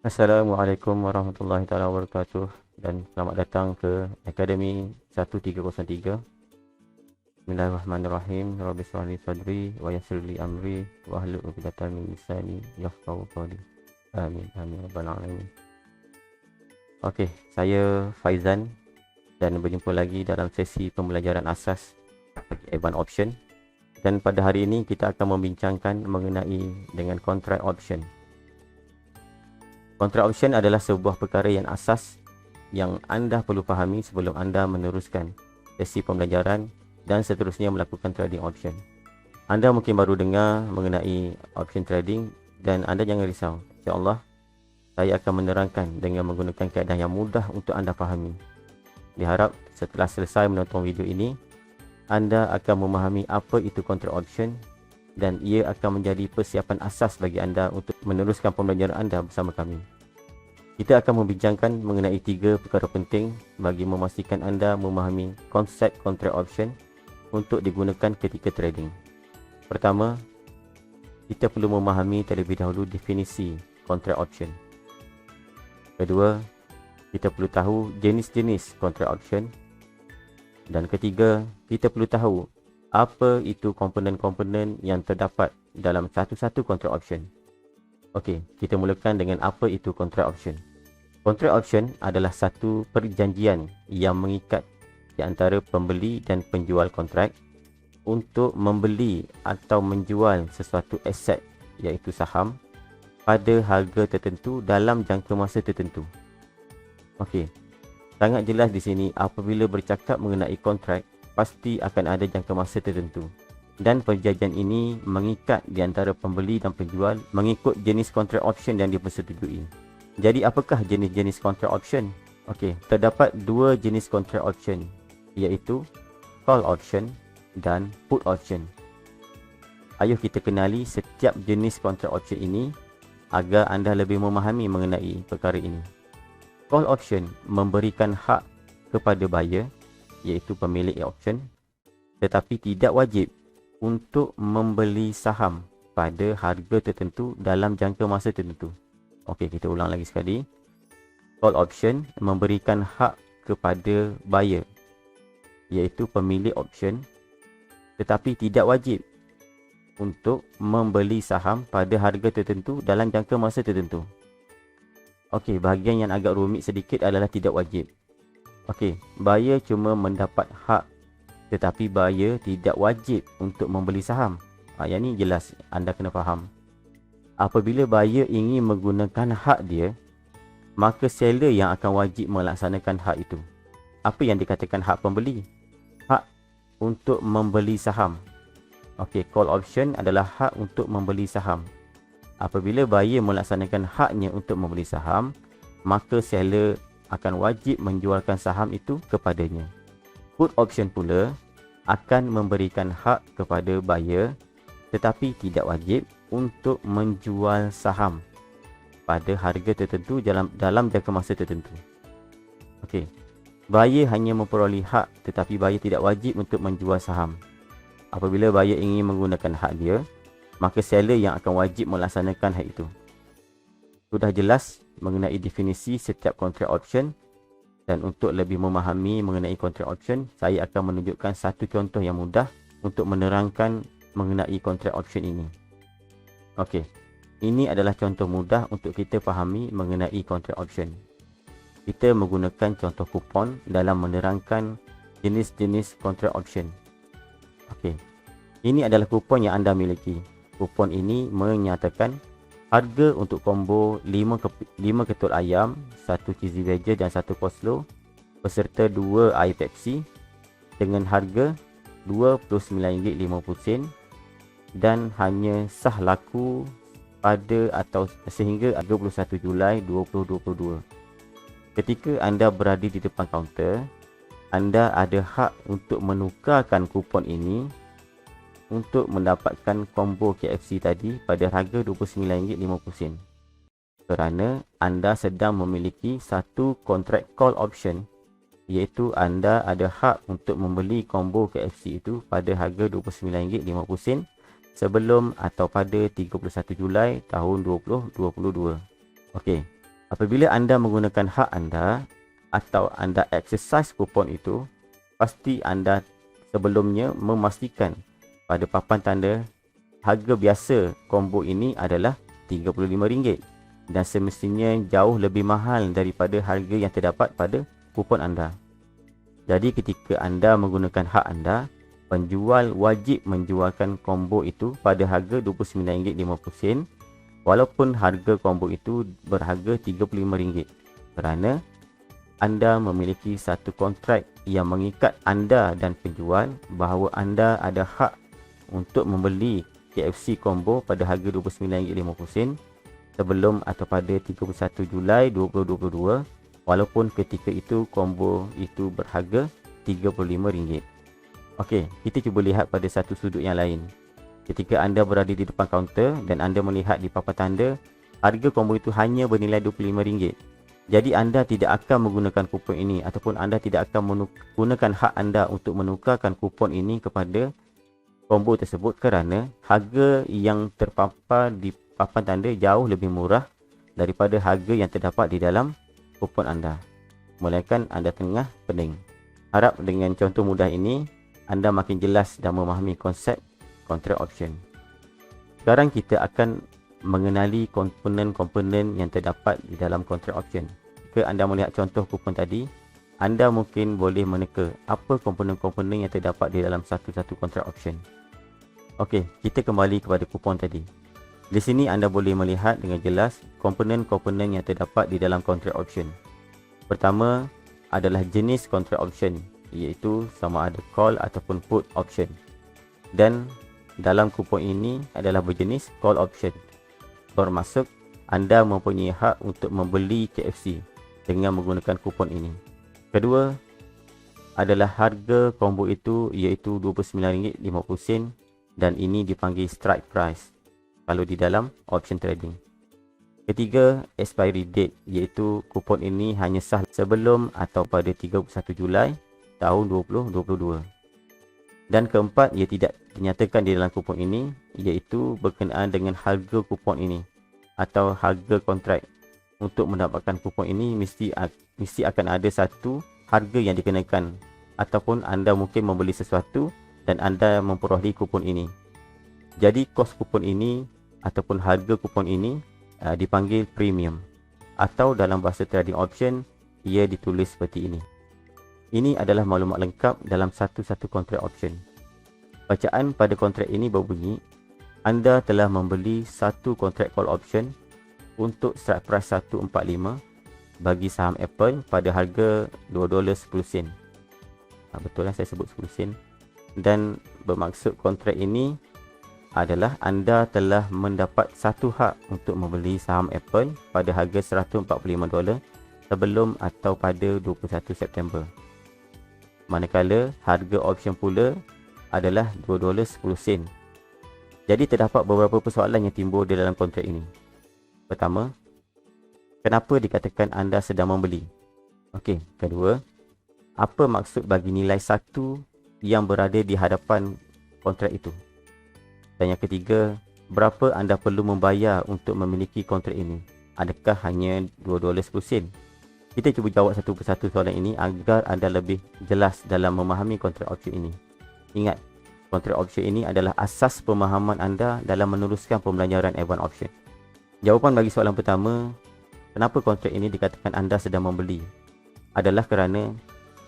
Assalamualaikum warahmatullahi taala wabarakatuh dan selamat datang ke Akademi 1303. Bismillahirrahmanirrahim. Rabbi shrah li sadri wa yassir li amri wa hlul 'uqdatam min lisani yafqahu qawli. Amin amin rabbal alamin. Okey, saya Faizan dan berjumpa lagi dalam sesi pembelajaran asas bagi advanced option. Dan pada hari ini kita akan membincangkan mengenai dengan contract option. Contract option adalah sebuah perkara yang asas yang anda perlu fahami sebelum anda meneruskan sesi pembelajaran dan seterusnya melakukan trading option. Anda mungkin baru dengar mengenai option trading dan anda jangan risau. InsyaAllah saya akan menerangkan dengan menggunakan kaedah yang mudah untuk anda fahami. Diharap setelah selesai menonton video ini, anda akan memahami apa itu contract option dan ia akan menjadi persiapan asas bagi anda untuk meneruskan pembelajaran anda bersama kami. Kita akan membincangkan mengenai 3 perkara penting bagi memastikan anda memahami konsep contract option untuk digunakan ketika trading. Pertama, kita perlu memahami terlebih dahulu definisi contract option. Kedua, kita perlu tahu jenis-jenis contract option. Dan ketiga, kita perlu tahu apa itu komponen-komponen yang terdapat dalam satu-satu contract option. Okey, kita mulakan dengan apa itu contract option. Contract option adalah satu perjanjian yang mengikat di antara pembeli dan penjual kontrak untuk membeli atau menjual sesuatu aset iaitu saham pada harga tertentu dalam jangka masa tertentu. Okey. Sangat jelas di sini apabila bercakap mengenai kontrak, pasti akan ada jangka masa tertentu. Dan perjanjian ini mengikat di antara pembeli dan penjual mengikut jenis kontrak option yang dipersetujui. Jadi apakah jenis-jenis kontrak option? Okey, terdapat 2 jenis kontrak option iaitu call option dan put option. Ayuh kita kenali setiap jenis kontrak option ini agar anda lebih memahami mengenai perkara ini. Call option memberikan hak kepada buyer iaitu pemilik option tetapi tidak wajib untuk membeli saham pada harga tertentu dalam jangka masa tertentu. Okey, kita ulang lagi sekali. Call option memberikan hak kepada buyer iaitu pemilik option tetapi tidak wajib untuk membeli saham pada harga tertentu dalam jangka masa tertentu. Okey, bahagian yang agak rumit sedikit adalah tidak wajib. Okey, buyer cuma mendapat hak tetapi buyer tidak wajib untuk membeli saham. Yang ni jelas anda kena faham. Apabila buyer ingin menggunakan hak dia, maka seller yang akan wajib melaksanakan hak itu. Apa yang dikatakan hak pembeli? Hak untuk membeli saham. Okey, call option adalah hak untuk membeli saham. Apabila buyer melaksanakan haknya untuk membeli saham, maka seller akan wajib menjualkan saham itu kepadanya. Put option pula akan memberikan hak kepada buyer tetapi tidak wajib untuk menjual saham pada harga tertentu dalam jangka masa tertentu. Okey. Buyer hanya memperoleh hak tetapi buyer tidak wajib untuk menjual saham. Apabila buyer ingin menggunakan hak dia, maka seller yang akan wajib melaksanakan hak itu. Sudah jelas mengenai definisi setiap kontrak option dan untuk lebih memahami mengenai kontrak option, saya akan menunjukkan satu contoh yang mudah untuk menerangkan mengenai kontrak option ini. Okey, ini adalah contoh mudah untuk kita fahami mengenai kontrak option. Kita menggunakan contoh kupon dalam menerangkan jenis-jenis kontrak option. Okey, ini adalah kupon yang anda miliki. Kupon ini menyatakan harga untuk combo 5 ketul ayam, 1 cheesy burger dan 1 coleslaw beserta 2 air Pepsi dengan harga RM29.50 dan hanya sah laku pada atau sehingga 21 Julai 2022. Ketika anda berada di depan kaunter, anda ada hak untuk menukarkan kupon ini untuk mendapatkan combo KFC tadi pada harga RM29.50 kerana anda sedang memiliki satu kontrak call option iaitu anda ada hak untuk membeli combo KFC itu pada harga RM29.50 sebelum atau pada 31 Julai tahun 2022. Okey, Apabila anda menggunakan hak anda atau anda exercise kupon itu, pasti anda sebelumnya memastikan pada papan tanda harga biasa combo ini adalah RM35 dan semestinya jauh lebih mahal daripada harga yang terdapat pada kupon anda. Jadi ketika anda menggunakan hak anda, penjual wajib menjualkan combo itu pada harga RM29.50 walaupun harga combo itu berharga RM35 kerana anda memiliki satu kontrak yang mengikat anda dan penjual bahawa anda ada hak untuk membeli KFC combo pada harga RM29.50 sebelum atau pada 31 Julai 2022 walaupun ketika itu combo itu berharga RM35. Okey, kita cuba lihat pada satu sudut yang lain. Ketika anda berada di depan kaunter dan anda melihat di papan tanda harga combo itu hanya bernilai RM25. Jadi anda tidak akan menggunakan kupon ini ataupun anda tidak akan menggunakan hak anda untuk menukarkan kupon ini kepada combo tersebut kerana harga yang terpampar di papan tanda jauh lebih murah daripada harga yang terdapat di dalam kupon anda. Melainkan anda tengah pening. Harap dengan contoh mudah ini anda makin jelas dan memahami konsep contract option. Sekarang kita akan mengenali komponen-komponen yang terdapat di dalam contract option. Jika anda melihat contoh kupon tadi, anda mungkin boleh meneka apa komponen-komponen yang terdapat di dalam satu-satu contract option. Okey, kita kembali kepada kupon tadi. Di sini anda boleh melihat dengan jelas komponen-komponen yang terdapat di dalam contract option. Pertama adalah jenis contract option, iaitu sama ada call ataupun put option. Dan dalam kupon ini adalah berjenis call option. Bermaksud anda mempunyai hak untuk membeli KFC dengan menggunakan kupon ini. Kedua adalah harga combo itu iaitu RM29.50 dan ini dipanggil strike price kalau di dalam option trading. Ketiga, expiry date, iaitu kupon ini hanya sah sebelum atau pada 31 Julai tahun 2022. Dan keempat, ia tidak dinyatakan di dalam kupon ini, iaitu berkenaan dengan harga kupon ini atau harga kontrak. Untuk mendapatkan kupon ini mesti akan ada satu harga yang dikenakan ataupun anda mungkin membeli sesuatu dan anda memperolehi kupon ini. Jadi kos kupon ini ataupun harga kupon ini dipanggil premium atau dalam bahasa trading option ia ditulis seperti ini. Ini adalah maklumat lengkap dalam satu-satu kontrak option. Bacaan pada kontrak ini berbunyi, anda telah membeli satu kontrak call option untuk strike price 145 bagi saham Apple pada harga $2.10. Betul lah saya sebut 10 sen. Dan bermaksud kontrak ini adalah anda telah mendapat satu hak untuk membeli saham Apple pada harga $145 sebelum atau pada 21 September. Manakala harga option pula adalah $2.10. Jadi terdapat beberapa persoalan yang timbul di dalam kontrak ini. Pertama, kenapa dikatakan anda sedang membeli? Okey, kedua, apa maksud bagi nilai 1 yang berada di hadapan kontrak itu? Dan yang ketiga, berapa anda perlu membayar untuk memiliki kontrak ini? Adakah hanya $2.10? Kita cuba jawab satu persatu soalan ini agar anda lebih jelas dalam memahami kontrak option ini. Ingat, kontrak option ini adalah asas pemahaman anda dalam meneruskan pembelajaran F1 option. Jawapan bagi soalan pertama, kenapa kontrak ini dikatakan anda sedang membeli? Adalah kerana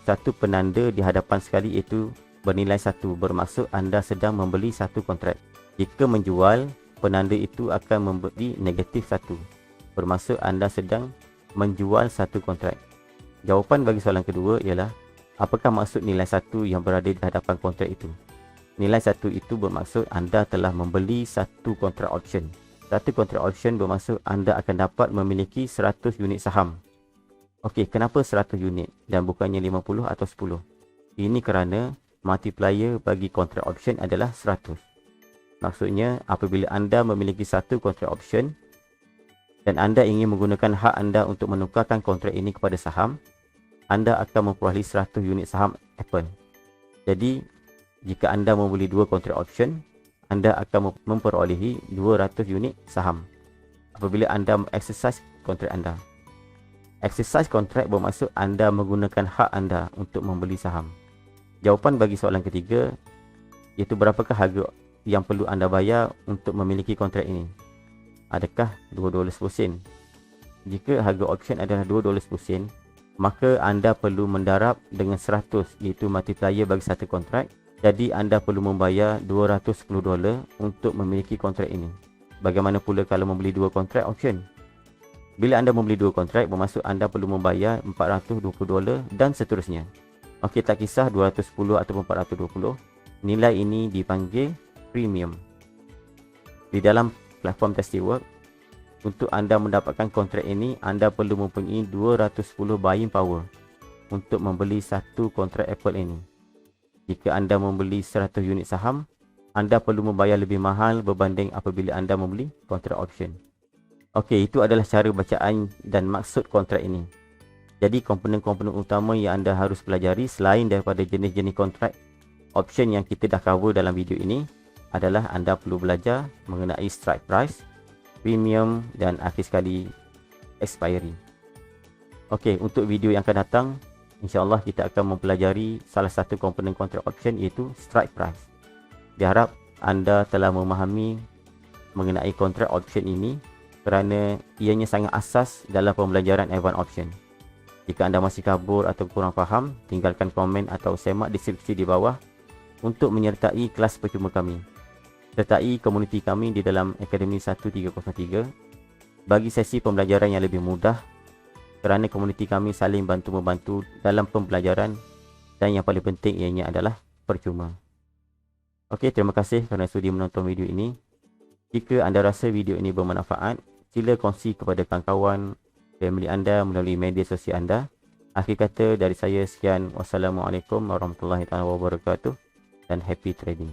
satu penanda di hadapan sekali itu bernilai 1, bermaksud anda sedang membeli satu kontrak. Jika menjual, penanda itu akan memberi negatif 1, bermaksud anda sedang menjual satu kontrak. Jawapan bagi soalan kedua ialah, apakah maksud nilai 1 yang berada di hadapan kontrak itu? Nilai 1 itu bermaksud anda telah membeli satu kontrak option. Satu kontrak option bermaksud anda akan dapat memiliki 100 unit saham. Okey, kenapa 100 unit dan bukannya 50 atau 10? Ini kerana multiplier bagi kontrak option adalah 100. Maksudnya, apabila anda memiliki satu kontrak option dan anda ingin menggunakan hak anda untuk menukarkan kontrak ini kepada saham, anda akan memperolehi 100 unit saham Apple. Jadi, jika anda membeli 2 kontrak option, anda akan memperolehi 200 unit saham apabila anda exercise kontrak anda. Exercise kontrak bermaksud anda menggunakan hak anda untuk membeli saham. Jawapan bagi soalan ketiga, iaitu berapakah harga yang perlu anda bayar untuk memiliki kontrak ini? Adakah $2.10? Jika harga option adalah $2.10, maka anda perlu mendarab dengan 100, iaitu multiplier bagi satu kontrak. Jadi anda perlu membayar $210 untuk memiliki kontrak ini. Bagaimana pula kalau membeli dua kontrak option? Bila anda membeli dua kontrak, bermaksud anda perlu membayar $420 dan seterusnya. Okey, tak kisah 210 ataupun 420, nilai ini dipanggil premium. Di dalam platform Tastywork, untuk anda mendapatkan kontrak ini, anda perlu mempunyai 210 buying power untuk membeli satu kontrak Apple ini. Jika anda membeli 100 unit saham, anda perlu membayar lebih mahal berbanding apabila anda membeli kontrak option. Okey, itu adalah cara bacaan dan maksud kontrak ini. Jadi komponen-komponen utama yang anda harus pelajari selain daripada jenis-jenis kontrak option yang kita dah cover dalam video ini adalah anda perlu belajar mengenai strike price, premium dan akhir sekali expiry. Okey, untuk video yang akan datang, insya-Allah kita akan mempelajari salah satu komponen kontrak option iaitu strike price. Diharap anda telah memahami mengenai kontrak option ini kerana ianya sangat asas dalam pembelajaran advanced option. Jika anda masih kabur atau kurang faham, tinggalkan komen atau semak deskripsi di bawah untuk menyertai kelas percuma kami. Sertai komuniti kami di dalam Akademi 1303 bagi sesi pembelajaran yang lebih mudah, kerana komuniti kami saling bantu-membantu dalam pembelajaran dan yang paling penting ianya adalah percuma. Okey, terima kasih kerana sudi menonton video ini. Jika anda rasa video ini bermanfaat, sila kongsi kepada kawan-kawan, family anda melalui media sosial anda. Akhir kata dari saya sekian. Wassalamualaikum warahmatullahi wabarakatuh dan happy trading.